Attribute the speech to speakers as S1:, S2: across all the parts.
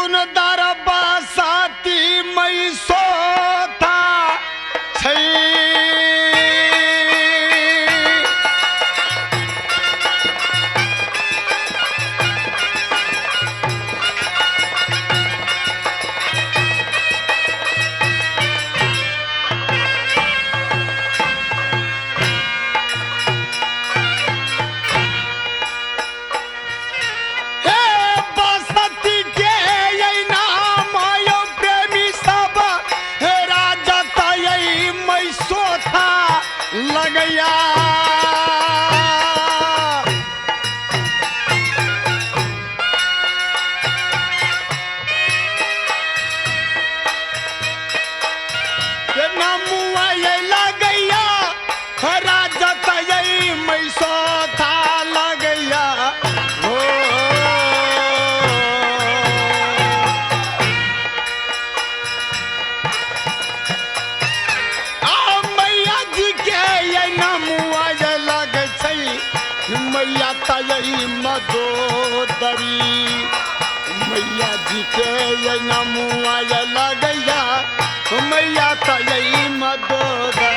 S1: सुंदर बसती मई सोता लगया नमुआ लगैया राजा तई मैसो था लगैया हो मैया जी के नमुआ लग मैया तई मदोदरी मैया जी के नमुआ लगैया मैया तई मदोदरी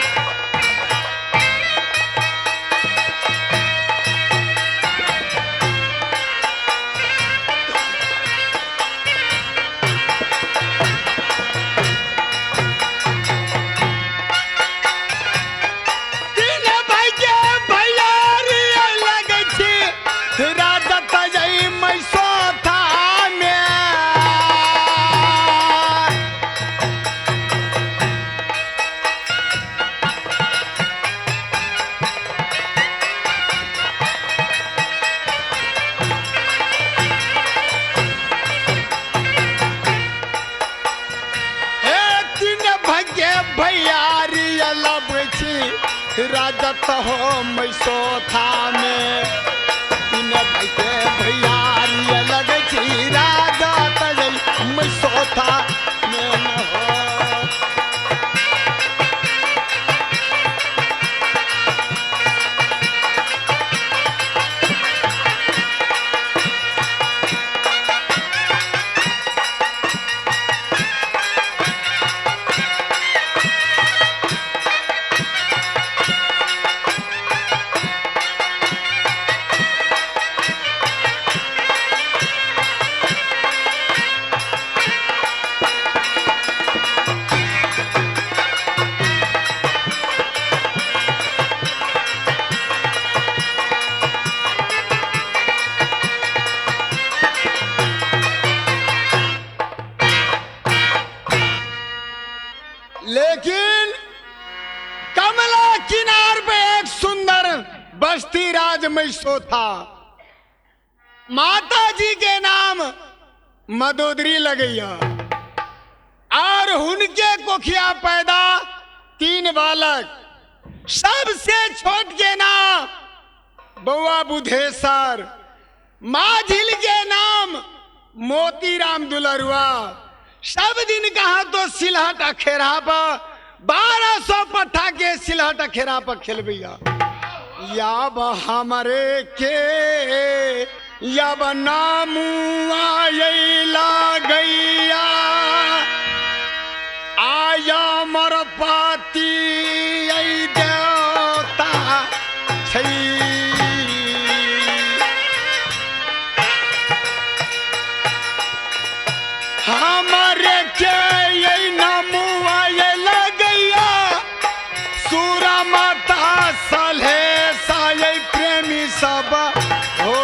S1: राजत हो मैसो था में भैया लगे छी राजत मैसो था में न हो लेकिन कमला किनार पे एक सुंदर बस्ती राज मैसो था। माता जी के नाम मदोदरी लगैया और उनके कोखिया पैदा 3 बालक, सबसे छोट के नाम बउआ बुधेश्वर, माझिल के नाम मोतीराम दुलरुआ। सब दिन कहा तो सिलहट अखेरा पर 1200 पट्ठा के सिलहट अखेरा पर खेलबैया। याब हमारे के याब नामुआ गैया आया मर पाती देवता छई हमारे के नमुआ लगैया सूरा माता सलहे साये प्रेमी सब हो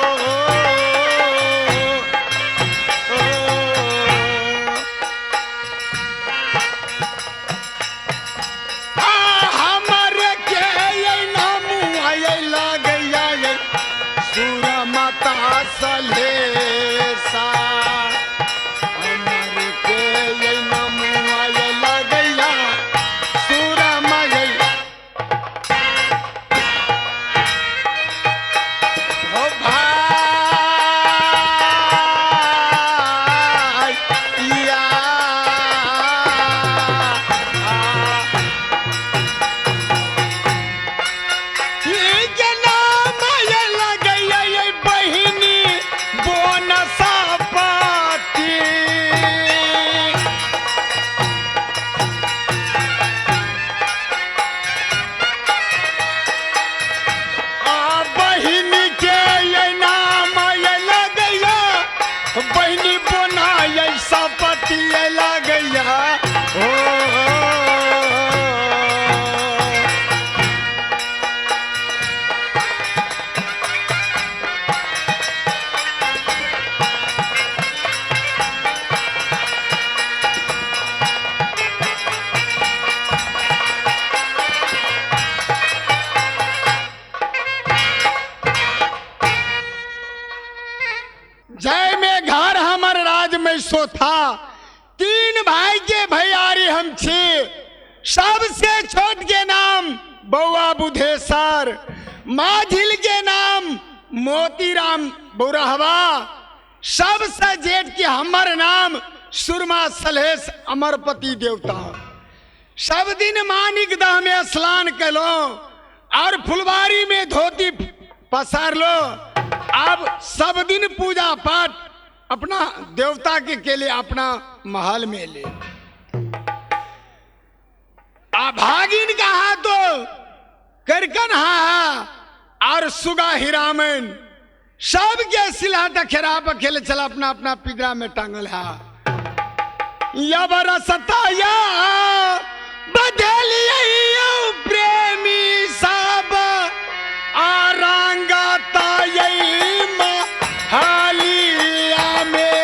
S1: के घर हमारे राज में सो था। 3 भाई के भैयारी हम छे। सबसे छोट के नाम बउआ बुधेसर, माझिल के नाम मोतीराम बुरहवा, सबसे जेठ के हमर नाम सुरमा सलहेश अमरपति देवता। सब दिन मानिक दह में स्नान कलो और फुलवारी में धोती पसार लो। अब सब दिन पूजा पाठ अपना देवता के लिए अपना महल में ले। भागिन कहा तो करकन हा और सुगा हिरामन सब के सिलहट खेरा पर खेले चला अपना अपना पिंजरा में टांगल है। या बरसता या बदलियो प्रेमी सब आरंगता यही हालिया में।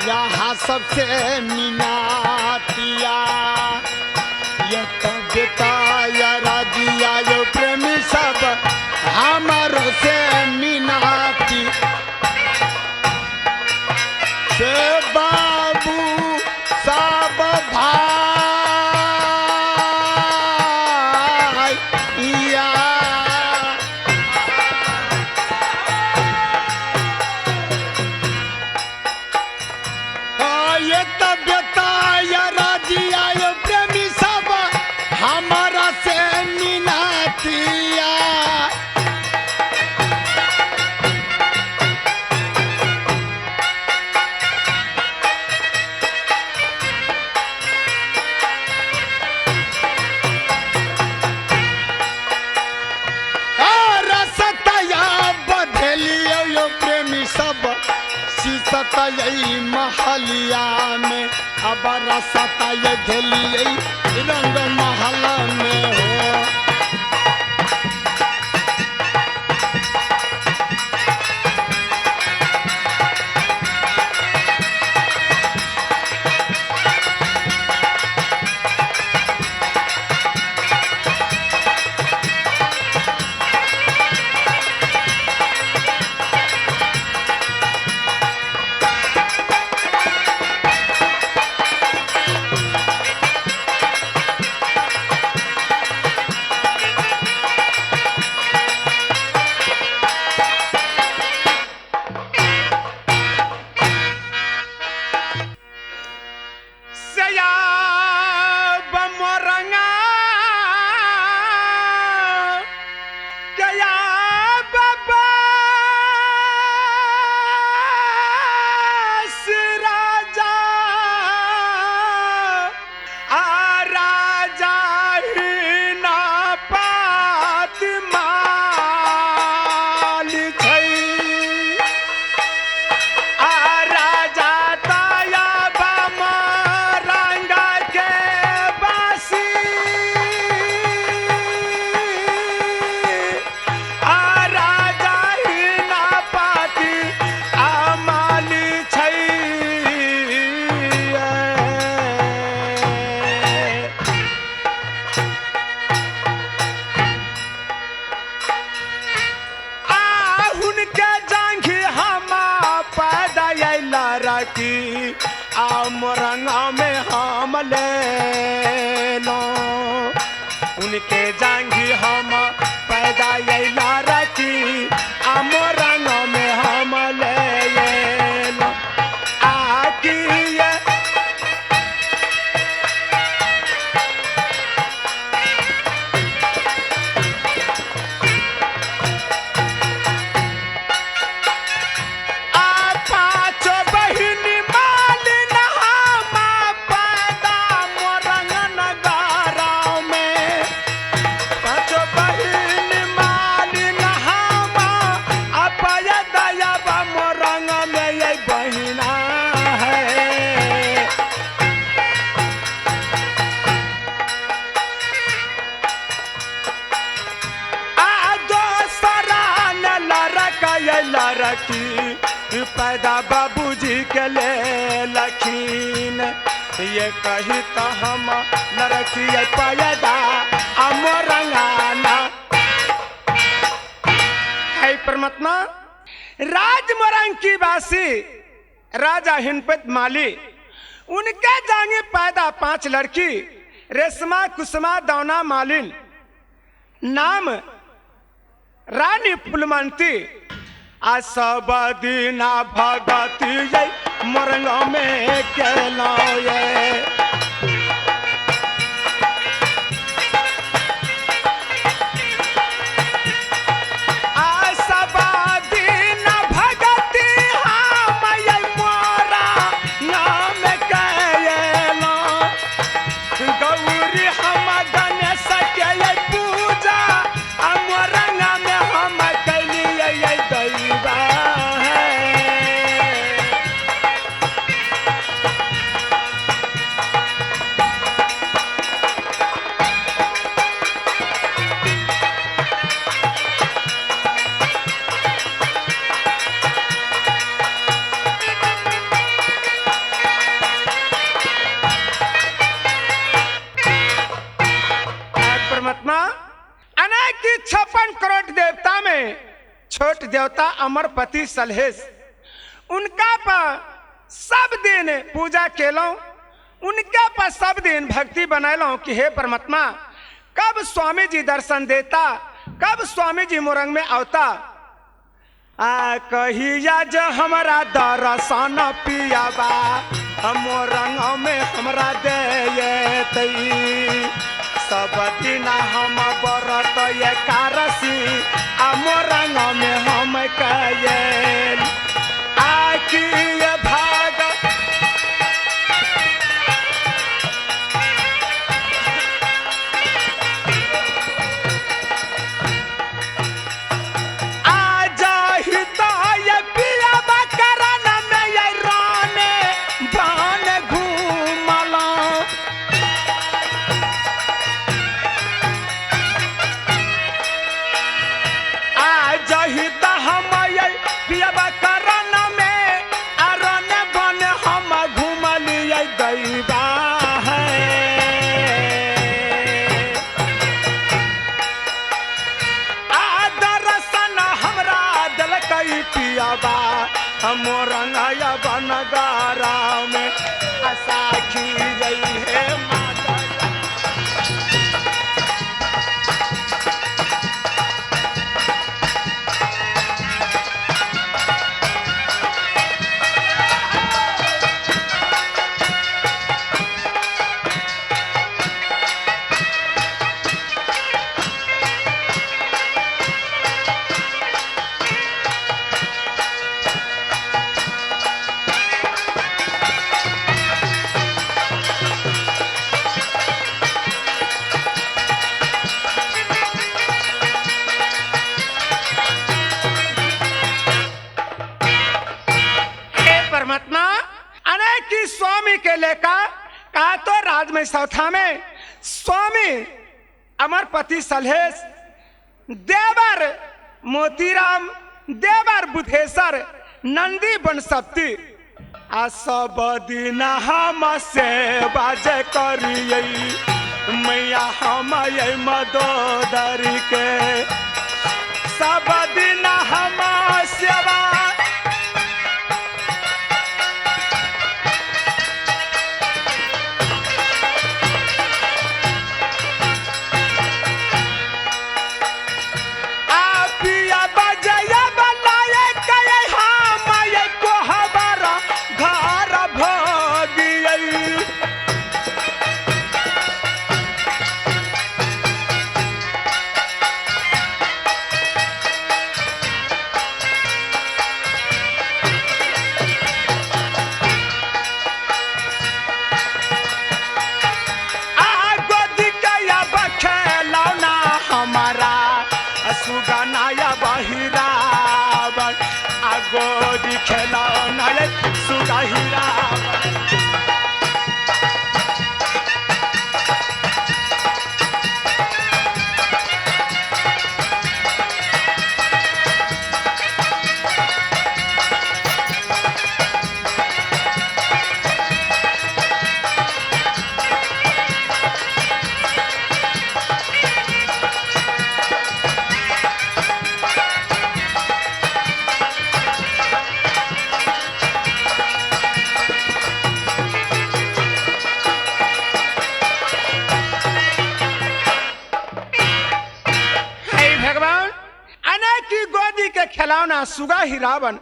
S1: यहाँ सबसे मिनातिया ये तो बेताया राजिया यो प्रेमी सब हमारो से मिनाती से बाबू सब भाई या ये तबियता या राजिया यो प्रेमी सब हमारा से मिनातिया। रसतया बदलियो यो प्रेमी सब सीसता यही महलिया में। अब रसता ये झेलिए रंग महल में हो। की आम रंगा में हम ले लो उनके जांगी हम पैदा यला रखी आम रंग में हम ले लो आकी की पैदा बाबूजी के ले लखीन ये कही तो हम न रखिए पैदा अमरंगाना। है परमात्मा राजमरंग की वासी राजा हिनपत माली उनके जांगे पैदा 5 लड़की रेशमा कुसुमा दौना मालिन नाम रानी फुलमंती आ सब दीना भगती मरंग में केला अनेक 56 करोड़ देवता में छोट देवता अमरपति सलहेश उनका पर सब दिन पूजा केलों उनके पर सब दिन भक्ति बनैलों कि हे परमात्मा कब स्वामी जी दर्शन देता कब स्वामी जी मोरंग में आवता आ कहिया जो हमारा दर्शन पियाबा मोरंग में हमरा दे सब दिन हम बरत एकादशी मोरंग में हम कयल आकी भाग मोरंगाया बनगारा में असाखी गई है माता। परमात्मा अनेक स्वामी के लेकर कहा तो राज में सौथा में स्वामी अमरपति सलहेश देवर मोतीराम देवर बुधेश्वर नंदी बनसप्ती आ सब दिन हम से बाजे करिए मैया हम मदोदरी के सब दिन हम सेवा खिलौना सुगा ही रावण।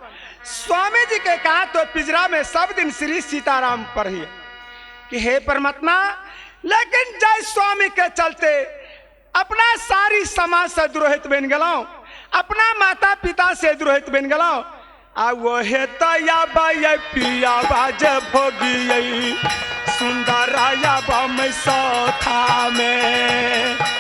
S1: स्वामी जी के कहा तो पिंजरा में सब दिन श्री सीताराम पर ही कि हे परमात्मा, लेकिन जय स्वामी के चलते अपना सारी समाज से द्रोहित बन गलाओ, अपना माता पिता से द्रोहित बन गलाओ। आ वो हे तया बाय पिया बाज भोगी सुंदर राया बा में सौथा में।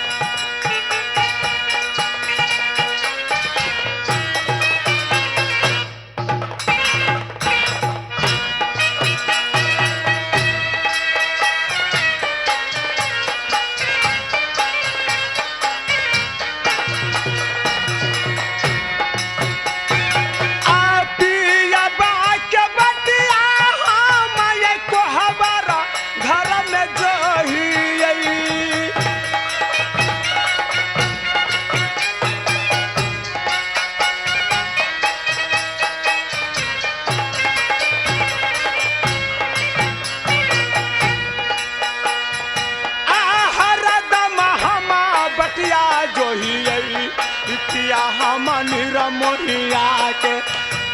S1: मोहिया के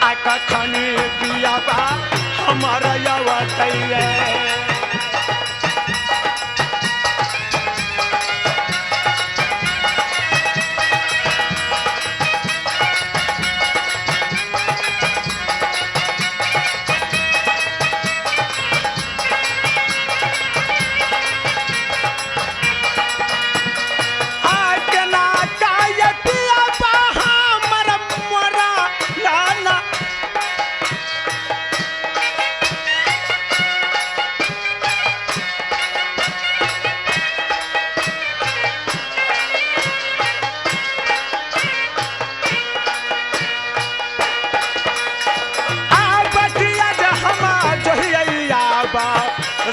S1: आखनी पिया बा हमारा यवतैया।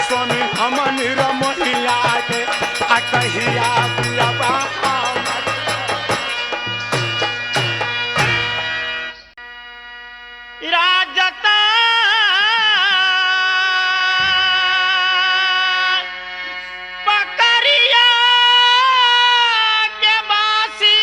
S1: स्वामी हमन रमैया के आ कहिया पिया बा
S2: राजता पकड़िया के बासी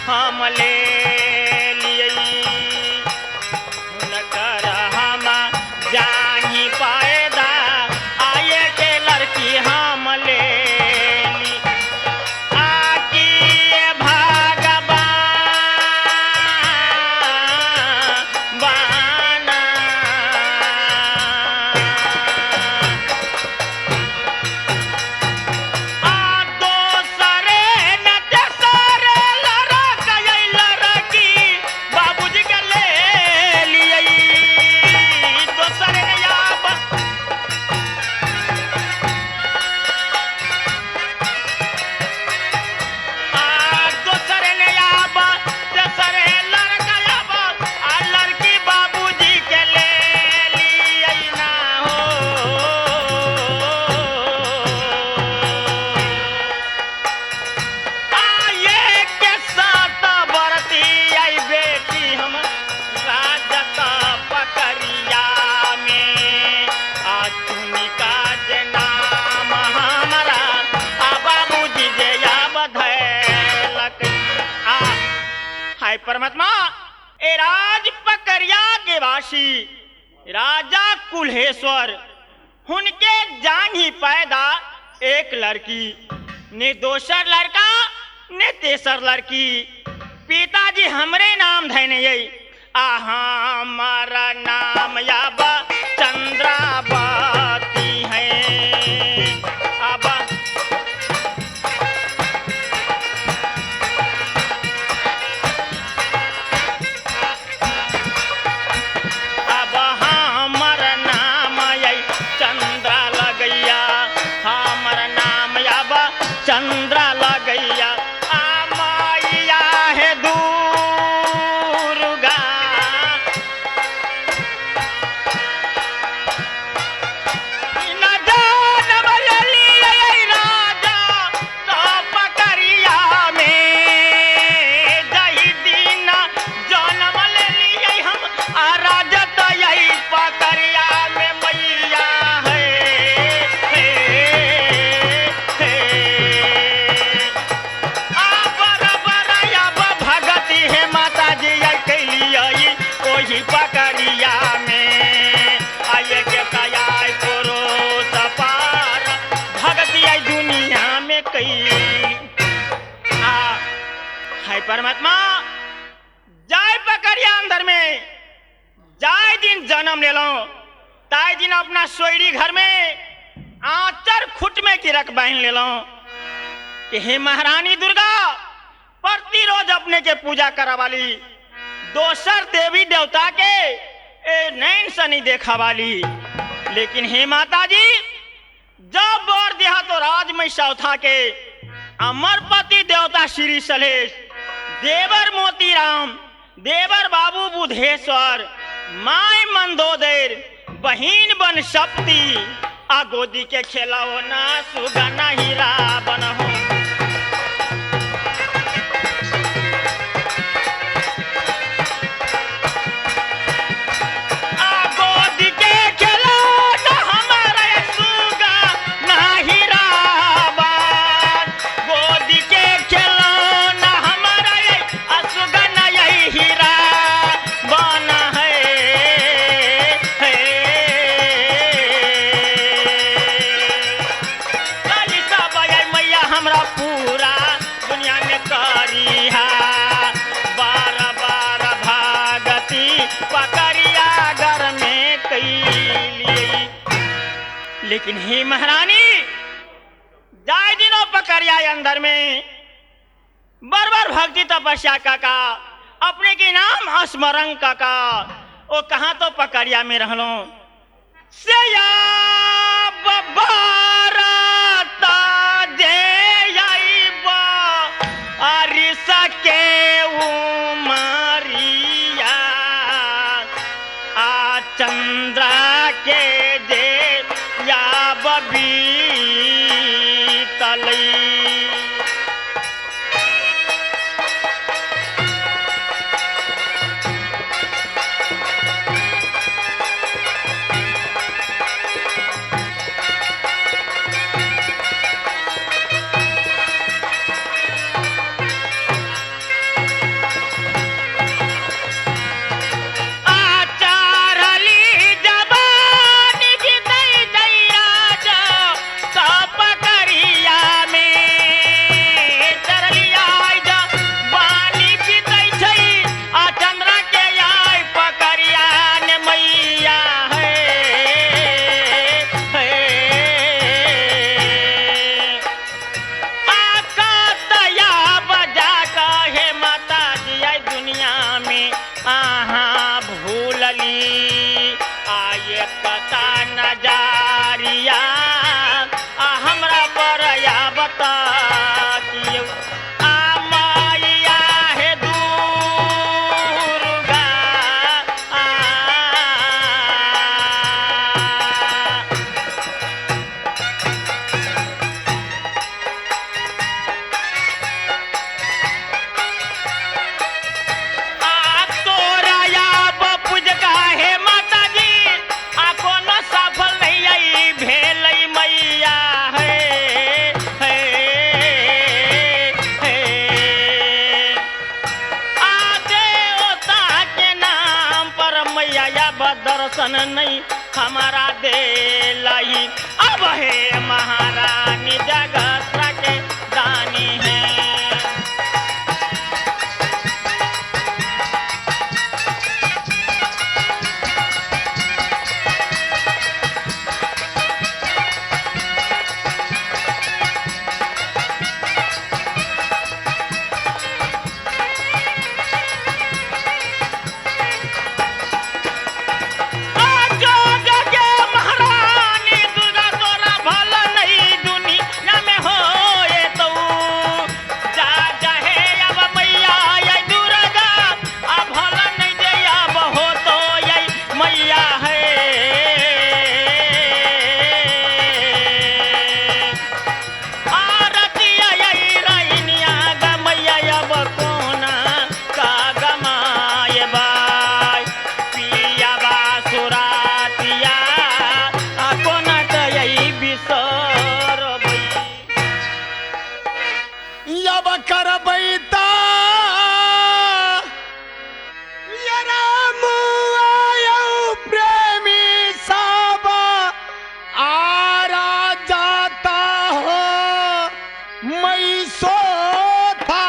S2: हम ले लिए कर हम जाही पाएदा आए के लड़की हम ले ली आकी भगवान बाना आ दोसरे न तेसरे बाबूजी के ले लिए दोसर ने याब दोसर ने याब तेसर लड़का याब आ लड़की बाबूजी के ले लिए ना हो आये के साथ बरती आई बेटी हम राजता पकड़िया में आचुनी का नाम हमारा बाबूजी जया बधैलक आ हाय परमात्मा ए राज पकड़िया के वासी राजा कुल्हेश्वर उनके जान ही पैदा एक लड़की ने दोसर लड़का ने तेसर लड़की पिताजी हमरे नाम धैने यही आ हमारा नाम याबा चंद्रावती है अब आ है परमात्मा जाय पकड़िया अंदर में जाय दिन जन्म ले लो ताय दिन अपना सोयरी घर में आचर खुट में गिरक बहन ले लो कि हे महारानी दुर्गा प्रतिरोज अपने के पूजा करा वाली दोसर देवी देवता के ए नैन से नहीं देखा वाली। लेकिन हे माता जी जब बोर दिया तो राज में सौथा के अमरपति देवता श्री सलेश देवर मोतीराम देवर बाबू बुधेश्वर माय मंदोदर बहिन बन सप्ती आ गोदी के खेलाओ ना सुगना हीरा बन हो। लेकिन हे महारानी जाय दिनों पकड़िया अंदर में बरबर भक्ति तपस्या का अपने के नाम स्मरण का वो कहाँ तो पकड़िया में रहलो से चंद्रा के जे या बबी तलई दर्शन नहीं हमारा दे लाई अब है महारानी जगत के दानी है।
S1: मैं सो था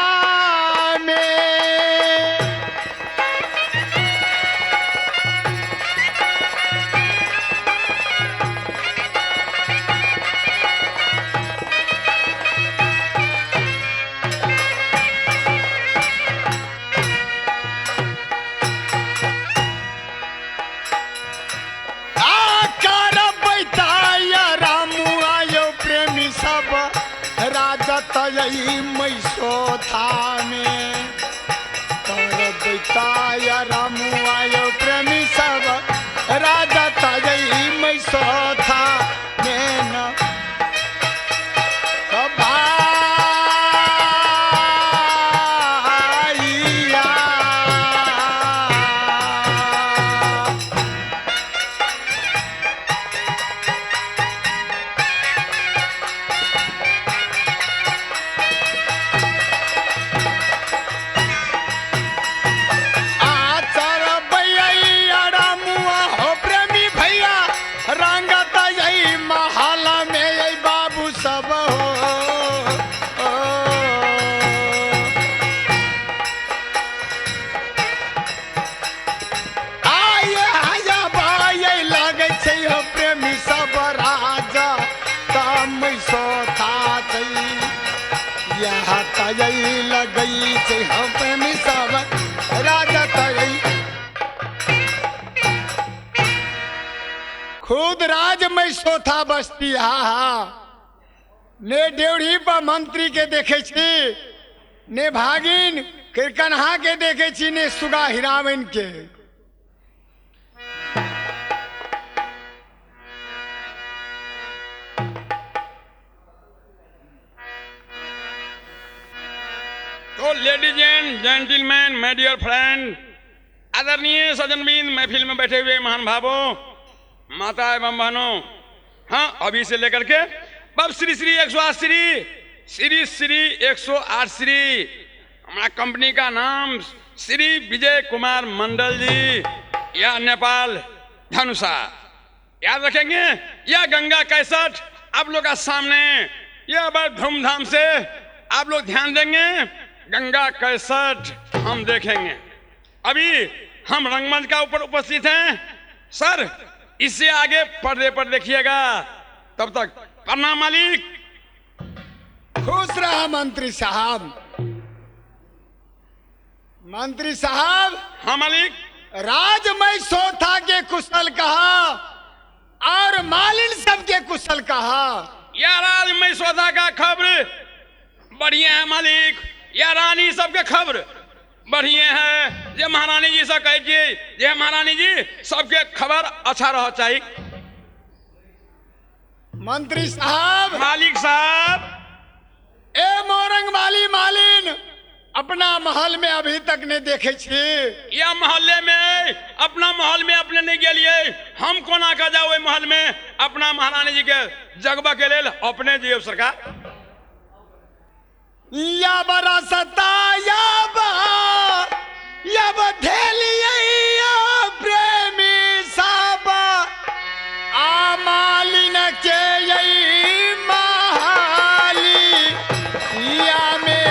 S1: यही मैसोथा में कर बेताय रामुआयो प्रेमी सब राजा था यही मैसोथा में न लगई से हम प्रेमी सब राजा तई खुद राज में सोथा बस्ती हा ने डेवढ़ी पर मंत्री के देखे छी ने भागिन किरकन्हा के देखे छी ने सुगा हिरावन के
S3: तो ladies and gentleman my dear friend, आदरणीय सज्जनबिंद महफिल में बैठे हुए महान भावों, माता एवं बहनों, हाँ अभी से लेकर के बब श्री श्री 108 श्री श्री 108 श्री हमारा कंपनी का नाम श्री विजय कुमार मंडल जी या नेपाल धनुषा याद रखेंगे। यह गंगा कैसेट आप लोग का सामने यह बड़ा धूमधाम से आप लोग ध्यान देंगे। गंगा कैसेट हम देखेंगे। अभी हम रंगमंच का ऊपर उपस्थित हैं सर, इससे आगे पर्दे पर देखिएगा। तब तक प्रणाम मालिक।
S1: खुश रहा मंत्री साहब। मंत्री साहब,
S3: हाँ मालिक।
S1: राजमय सोथा के कुशल कहा और मालिन सबके कुशल कहा।
S3: या राजमय सोथा का खबर बढ़िया है मालिक, या रानी सबके खबर बढ़िया है। ये महारानी जी से कह जी, ये महारानी जी सबके खबर अच्छा रह चाहिए।
S1: मंत्री साहब,
S3: मालिक साहब,
S1: ए मोरंग माली मालिन अपना महल में अभी तक नहीं देखे छी।
S3: या मोहल्ले में अपना महल में अपने नहीं गेलिए, हम कोना का जाओ महल में अपना महारानी जी के जगबा के लेल अपने जियो सरकार।
S1: या बरा सता या बधेलिया प्रेमी साहब आ मालिन के यही महाली या में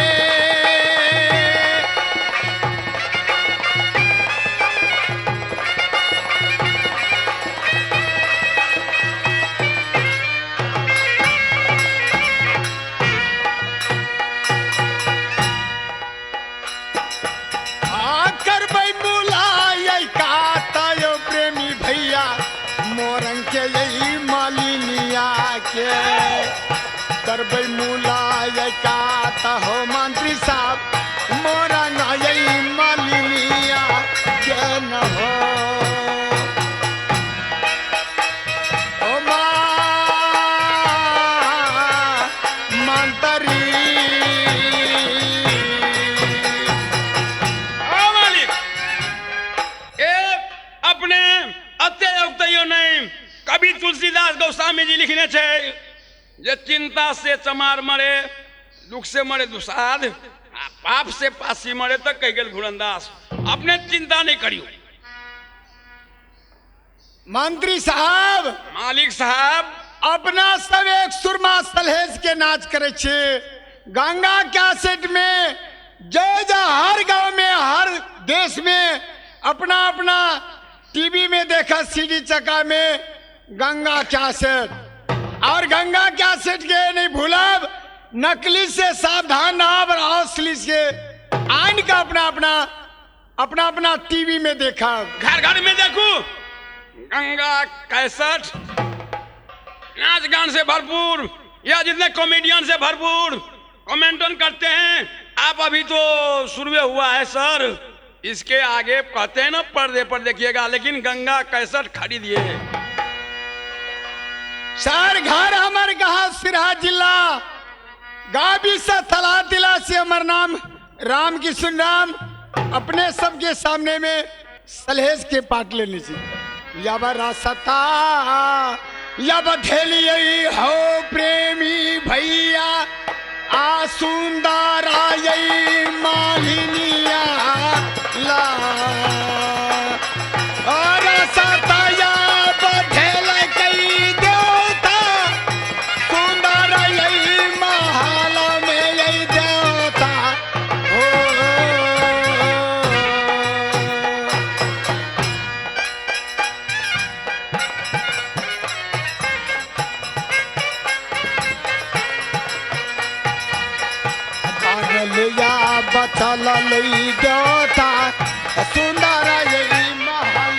S1: करबै मुलाय का हो मंत्री साहब मोरा नई मालिनिया के न हो। ओ मंत्री
S3: मालिक ए अपने अत्य उक्तियों नहीं कवि तुलसीदास गोस्वामी जी लिखने छे जे चिंता से चमार मरे, दुख से मरे दुसाध, पाप से पासी मरे तो कह गेल घुरंदास। अपने चिंता नहीं करियो
S1: मंत्री साहब।
S3: मालिक साहब,
S1: अपना सब एक सुरमा सलहेज के नाच करे छे। गंगा कैसेट में जो हर गांव में हर देश में अपना अपना टीवी में देखा, सीडी चका में गंगा कैसेट और गंगा कैसेट के नहीं भूलब, नकली से सावधान रहा और असली से आइन का अपना अपना टीवी में देखा।
S3: घर घर में देखो गंगा कैसेट, नाच गान से भरपूर या जितने कॉमेडियन से भरपूर कमेंटन करते हैं। आप अभी तो शुरू हुआ है सर, इसके आगे कहते हैं ना पर्दे पर देखिएगा, लेकिन गंगा कैसेट खरीदिए।
S1: सर घर हमार कहा सिरहा जिला गाबी से थला तिला से हमार नाम राम किशन राम। अपने सबके सामने में सलहेज के पाट लेने से यब रासता यब धेलियई हो प्रेमी भैया आ सुंदरा यई मालिनिया ला और सताया बधेल कई देवता सुंदरा यई महल में यई देवता हो। या बचल लई देवता सुंदर यही महल।